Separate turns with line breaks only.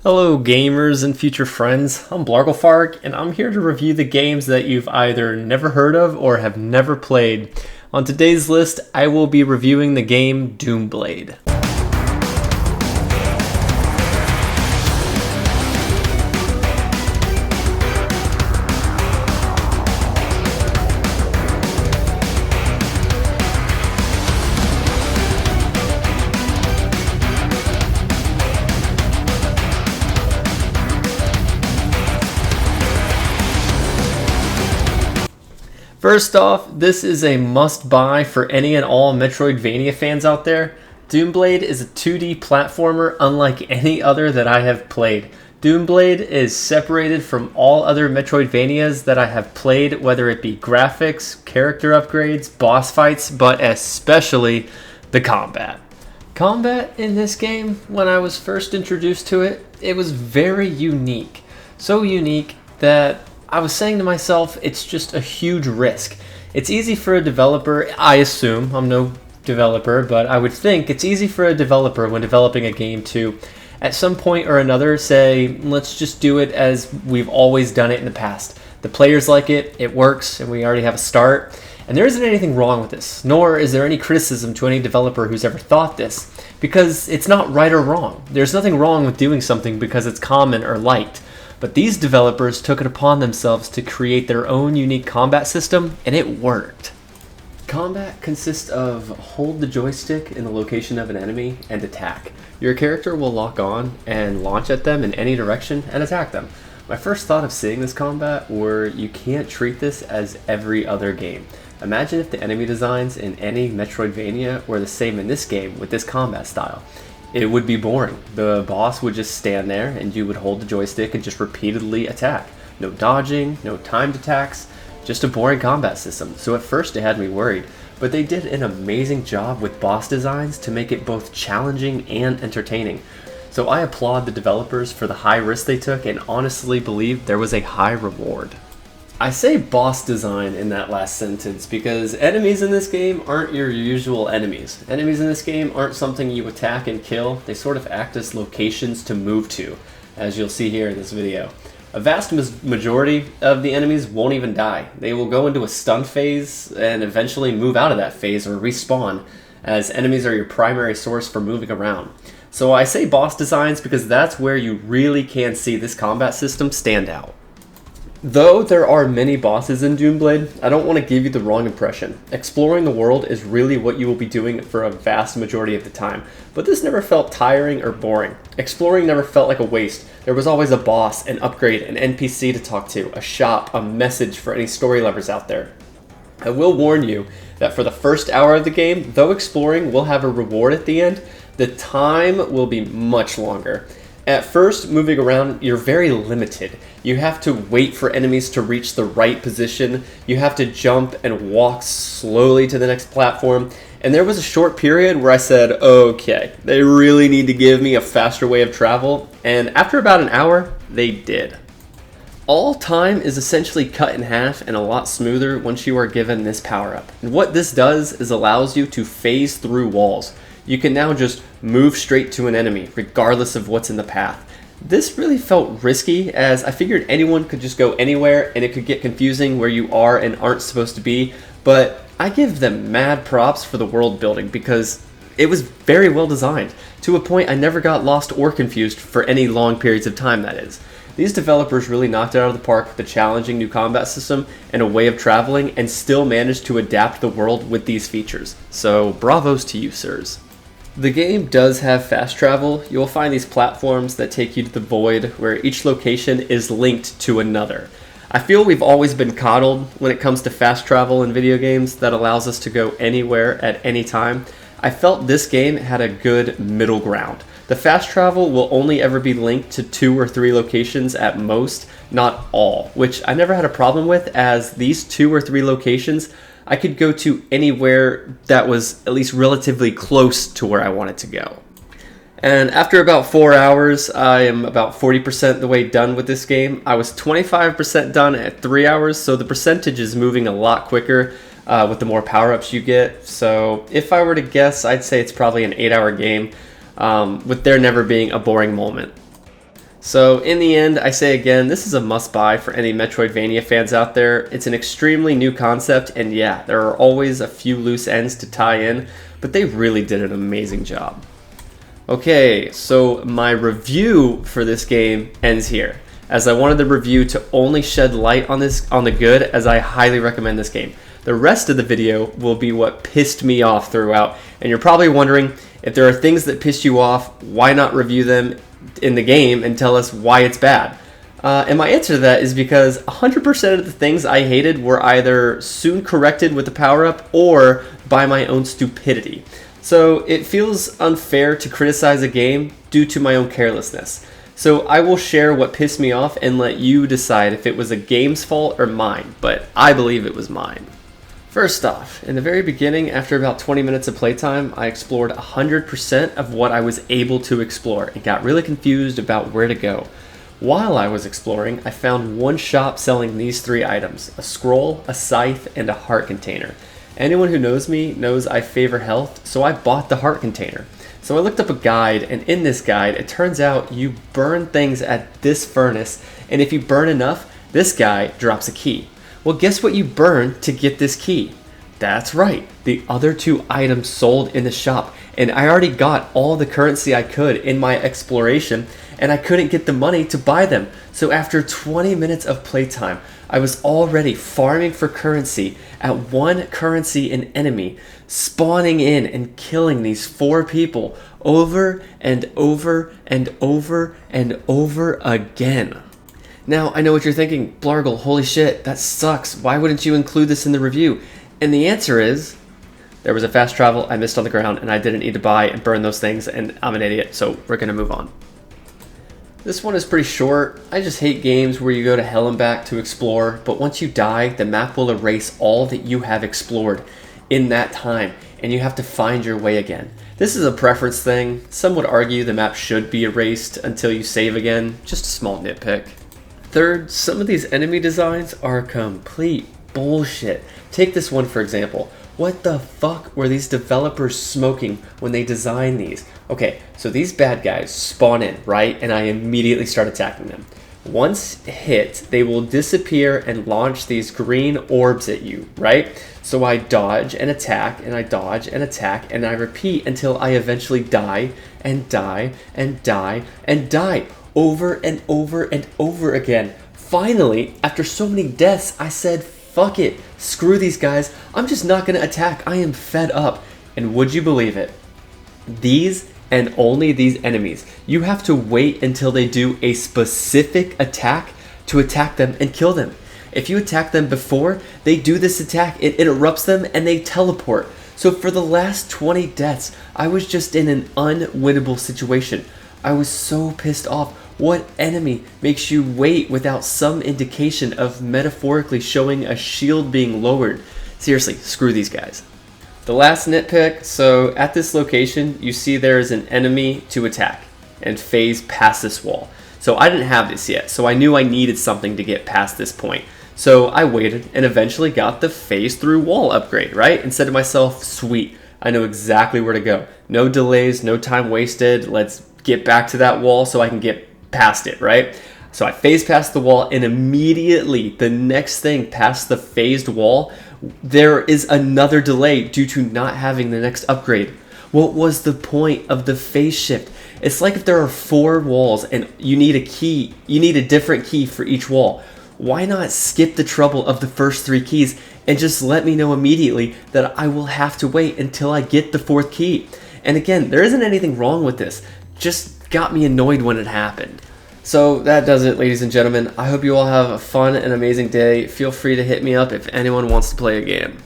Hello gamers and future friends, I'm Blarglefarg and I'm here to review the games that you've either never heard of or have never played. On today's list, I will be reviewing the game Doomblade. First off, this is a must-buy for any and all Metroidvania fans out there. Doomblade is a 2D platformer unlike any other that I have played. Doomblade is separated from all other Metroidvanias that I have played, whether it be graphics, character upgrades, boss fights, but especially the combat. Combat in this game, when I was first introduced to it, it was very unique. So unique that I was saying to myself, it's just a huge risk. It's easy for a developer, I assume, I'm no developer, but I would think it's easy for a developer when developing a game to, at some point or another, say, let's just do it as we've always done it in the past. The players like it, it works, and we already have a start. And there isn't anything wrong with this, nor is there any criticism to any developer who's ever thought this, because it's not right or wrong. There's nothing wrong with doing something because it's common or liked. But these developers took it upon themselves to create their own unique combat system, and it worked. Combat consists of hold the joystick in the location of an enemy and attack. Your character will lock on and launch at them in any direction and attack them. My first thought of seeing this combat were you can't treat this as every other game. Imagine if the enemy designs in any Metroidvania were the same in this game with this combat style. It would be boring. The boss would just stand there and you would hold the joystick and just repeatedly attack. No dodging, no timed attacks, just a boring combat system. So at first it had me worried, but they did an amazing job with boss designs to make it both challenging and entertaining. So I applaud the developers for the high risk they took and honestly believe there was a high reward. I say boss design in that last sentence because enemies in this game aren't your usual enemies. Enemies in this game aren't something you attack and kill. They sort of act as locations to move to, as you'll see here in this video. A vast majority of the enemies won't even die. They will go into a stun phase and eventually move out of that phase or respawn, as enemies are your primary source for moving around. So I say boss designs because that's where you really can see this combat system stand out. Though there are many bosses in Doomblade, I don't want to give you the wrong impression. Exploring the world is really what you will be doing for a vast majority of the time, but this never felt tiring or boring. Exploring never felt like a waste. There was always a boss, an upgrade, an NPC to talk to, a shop, a message for any story lovers out there. I will warn you that for the first hour of the game, though exploring will have a reward at the end, the time will be much longer. At first, moving around, you're very limited. You have to wait for enemies to reach the right position. You have to jump and walk slowly to the next platform. And there was a short period where I said, okay, they really need to give me a faster way of travel. And after about an hour, they did. All time is essentially cut in half and a lot smoother once you are given this power-up. And what this does is allows you to phase through walls. You can now just move straight to an enemy, regardless of what's in the path. This really felt risky, as I figured anyone could just go anywhere and it could get confusing where you are and aren't supposed to be, but I give them mad props for the world building because it was very well designed, to a point I never got lost or confused for any long periods of time, that is. These developers really knocked it out of the park with a challenging new combat system and a way of traveling, and still managed to adapt the world with these features. So bravos to you, sirs. The game does have fast travel. You will find these platforms that take you to the void, where each location is linked to another. I feel we've always been coddled when it comes to fast travel in video games that allows us to go anywhere at any time. I felt this game had a good middle ground. The fast travel will only ever be linked to 2 or 3 locations at most, not all, which I never had a problem with, as these 2 or 3 locations I could go to anywhere that was at least relatively close to where I wanted to go. And after about 4 hours, I am about 40% the way done with this game. I was 25% done at 3 hours, so the percentage is moving a lot quicker with the more power-ups you get. So if I were to guess, I'd say it's probably an 8-hour game, with there never being a boring moment. So in the end, I say again, this is a must-buy for any Metroidvania fans out there. It's an extremely new concept, and yeah, there are always a few loose ends to tie in, but they really did an amazing job. Okay, so my review for this game ends here, as I wanted the review to only shed light on the good, as I highly recommend this game. The rest of the video will be what pissed me off throughout, and you're probably wondering, if there are things that pissed you off, why not review them in the game and tell us why it's bad? And my answer to that is because 100% of the things I hated were either soon corrected with the power-up or by my own stupidity. So it feels unfair to criticize a game due to my own carelessness. So I will share what pissed me off and let you decide if it was a game's fault or mine, but I believe it was mine. First off, in the very beginning, after about 20 minutes of playtime, I explored 100% of what I was able to explore and got really confused about where to go. While I was exploring, I found one shop selling these 3 items: a scroll, a scythe, and a heart container. Anyone who knows me knows I favor health, so I bought the heart container. So I looked up a guide, and in this guide, it turns out you burn things at this furnace, and if you burn enough, this guy drops a key. Well, guess what you burn to get this key? That's right, the other 2 items sold in the shop, and I already got all the currency I could in my exploration, and I couldn't get the money to buy them. So after 20 minutes of playtime, I was already farming for currency at 1 currency an enemy, spawning in and killing these 4 people over and over and over and over again. Now, I know what you're thinking, Blargle, holy shit, that sucks. Why wouldn't you include this in the review? And the answer is, there was a fast travel I missed on the ground, and I didn't need to buy and burn those things, and I'm an idiot, so we're gonna move on. This one is pretty short. I just hate games where you go to hell and back to explore, but once you die, the map will erase all that you have explored in that time, and you have to find your way again. This is a preference thing. Some would argue the map should be erased until you save again. Just a small nitpick. Third, some of these enemy designs are complete bullshit. Take this one for example. What the fuck were these developers smoking when they designed these? Okay, so these bad guys spawn in, right? And I immediately start attacking them. Once hit, they will disappear and launch these green orbs at you, right? So I dodge and attack, and I dodge and attack, and I repeat until I eventually die, and die, and die, and die. Over and over and over again. Finally, after so many deaths, I said, fuck it, screw these guys, I'm just not gonna attack, I am fed up. And would you believe it? These and only these enemies, you have to wait until they do a specific attack to attack them and kill them. If you attack them before they do this attack, it interrupts them and they teleport. So for the last 20 deaths, I was just in an unwinnable situation. I was so pissed off. What enemy makes you wait without some indication of metaphorically showing a shield being lowered? Seriously, screw these guys. The last nitpick, so at this location, you see there is an enemy to attack and phase past this wall. So I didn't have this yet, so I knew I needed something to get past this point. So I waited and eventually got the phase through wall upgrade, right? And said to myself, sweet, I know exactly where to go. No delays, no time wasted, let's get back to that wall so I can get past it, right? So I phased past the wall, and immediately the next thing past the phased wall, there is another delay due to not having the next upgrade. What was the point of the phase shift? It's like if there are 4 walls and you need a key, you need a different key for each wall. Why not skip the trouble of the first 3 keys and just let me know immediately that I will have to wait until I get the 4th key? And again, there isn't anything wrong with this. Just got me annoyed when it happened. So that does it, ladies and gentlemen. I hope you all have a fun and amazing day. Feel free to hit me up if anyone wants to play a game.